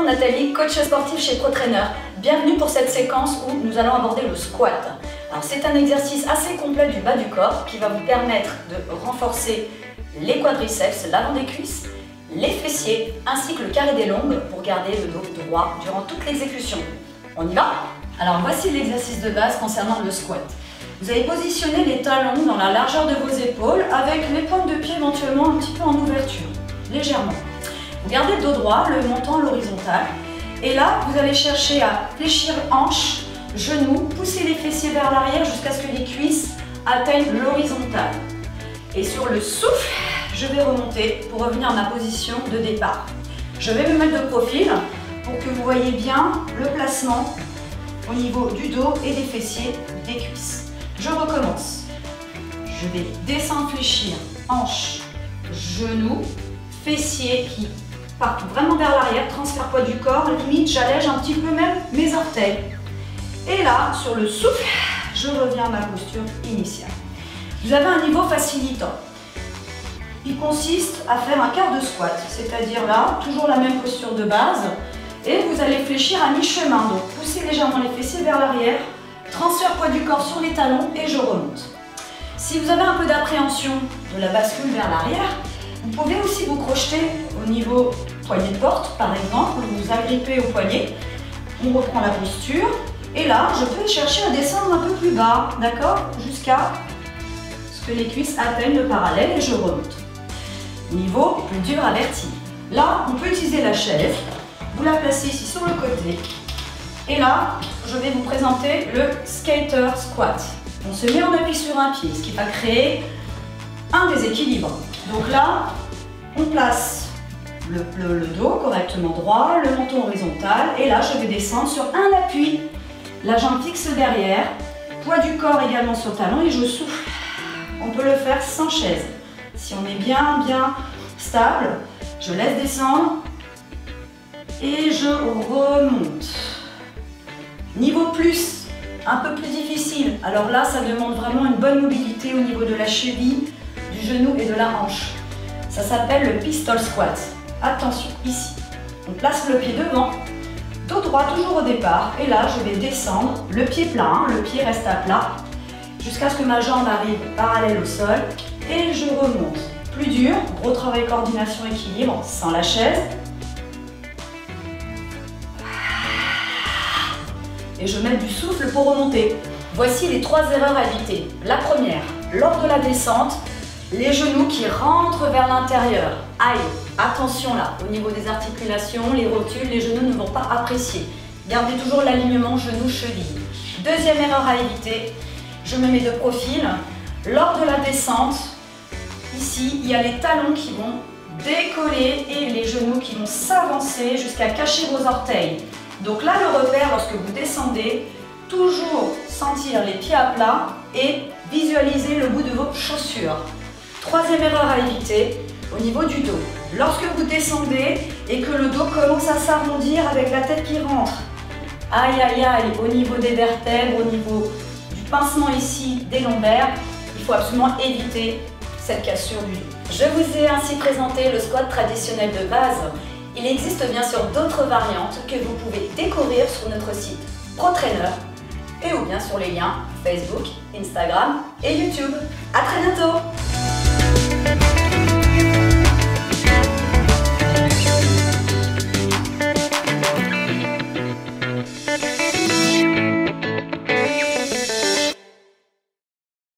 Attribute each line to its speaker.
Speaker 1: Nathalie, coach sportif chez ProTrainer. Bienvenue pour cette séquence où nous allons aborder le squat. Alors c'est un exercice assez complet du bas du corps qui va vous permettre de renforcer les quadriceps, l'avant des cuisses, les fessiers ainsi que le carré des lombes pour garder le dos droit durant toute l'exécution. On y va? Alors voici l'exercice de base concernant le squat. Vous allez positionner les talons dans la largeur de vos épaules avec les pointes de pied éventuellement un petit peu en ouverture, légèrement. Vous gardez le dos droit, le menton à l'horizontale. Et là, vous allez chercher à fléchir hanches, genoux, pousser les fessiers vers l'arrière jusqu'à ce que les cuisses atteignent l'horizontale. Et sur le souffle, je vais remonter pour revenir à ma position de départ. Je vais me mettre de profil pour que vous voyez bien le placement au niveau du dos et des fessiers, des cuisses. Je recommence. Je vais descendre, fléchir, hanches, genoux, fessiers qui partent vraiment vers l'arrière, transfert poids du corps, limite j'allège un petit peu même mes orteils. Et là, sur le souffle, je reviens à ma posture initiale. Vous avez un niveau facilitant. Il consiste à faire un quart de squat, c'est-à-dire là, toujours la même posture de base, et vous allez fléchir à mi-chemin. Donc poussez légèrement les fessiers vers l'arrière, transfert poids du corps sur les talons et je remonte. Si vous avez un peu d'appréhension de la bascule vers l'arrière, vous pouvez aussi vous crocheter au niveau poignet de porte, par exemple, vous agrippez au poignet, on reprend la posture, et là, je peux chercher à descendre un peu plus bas, d'accord, jusqu'à ce que les cuisses atteignent le parallèle et je remonte. Niveau plus dur averti. Là, on peut utiliser la chaise, vous la placez ici sur le côté, et là, je vais vous présenter le skater squat. On se met en appui sur un pied, ce qui va créer un déséquilibre. Donc là, on place le dos correctement droit, le menton horizontal, et là, je vais descendre sur un appui, la jambe fixe derrière, poids du corps également sur le talon, et je souffle. On peut le faire sans chaise. Si on est bien stable, je laisse descendre et je remonte. Niveau plus, un peu plus difficile. Alors là, ça demande vraiment une bonne mobilité au niveau de la cheville, du genou et de la hanche. Ça s'appelle le pistol squat. Attention, ici, on place le pied devant, dos droit toujours au départ, et là je vais descendre, le pied plein, le pied reste à plat, jusqu'à ce que ma jambe arrive parallèle au sol, et je remonte. Plus dur, gros travail coordination, équilibre, sans la chaise. Et je mets du souffle pour remonter. Voici les 3 erreurs à éviter. La première, lors de la descente, les genoux qui rentrent vers l'intérieur. Aïe, attention là, au niveau des articulations, les rotules, les genoux ne vont pas apprécier. Gardez toujours l'alignement genou-cheville. Deuxième erreur à éviter, je me mets de profil. Lors de la descente, ici, il y a les talons qui vont décoller et les genoux qui vont s'avancer jusqu'à cacher vos orteils. Donc là, le repère, lorsque vous descendez, toujours sentir les pieds à plat et visualiser le bout de vos chaussures. Troisième erreur à éviter, au niveau du dos. Lorsque vous descendez et que le dos commence à s'arrondir avec la tête qui rentre, aïe aïe aïe, au niveau des vertèbres, au niveau du pincement ici des lombaires, il faut absolument éviter cette cassure du dos. Je vous ai ainsi présenté le squat traditionnel de base. Il existe bien sûr d'autres variantes que vous pouvez découvrir sur notre site ProTrainer et ou bien sur les liens Facebook, Instagram et YouTube. À très bientôt!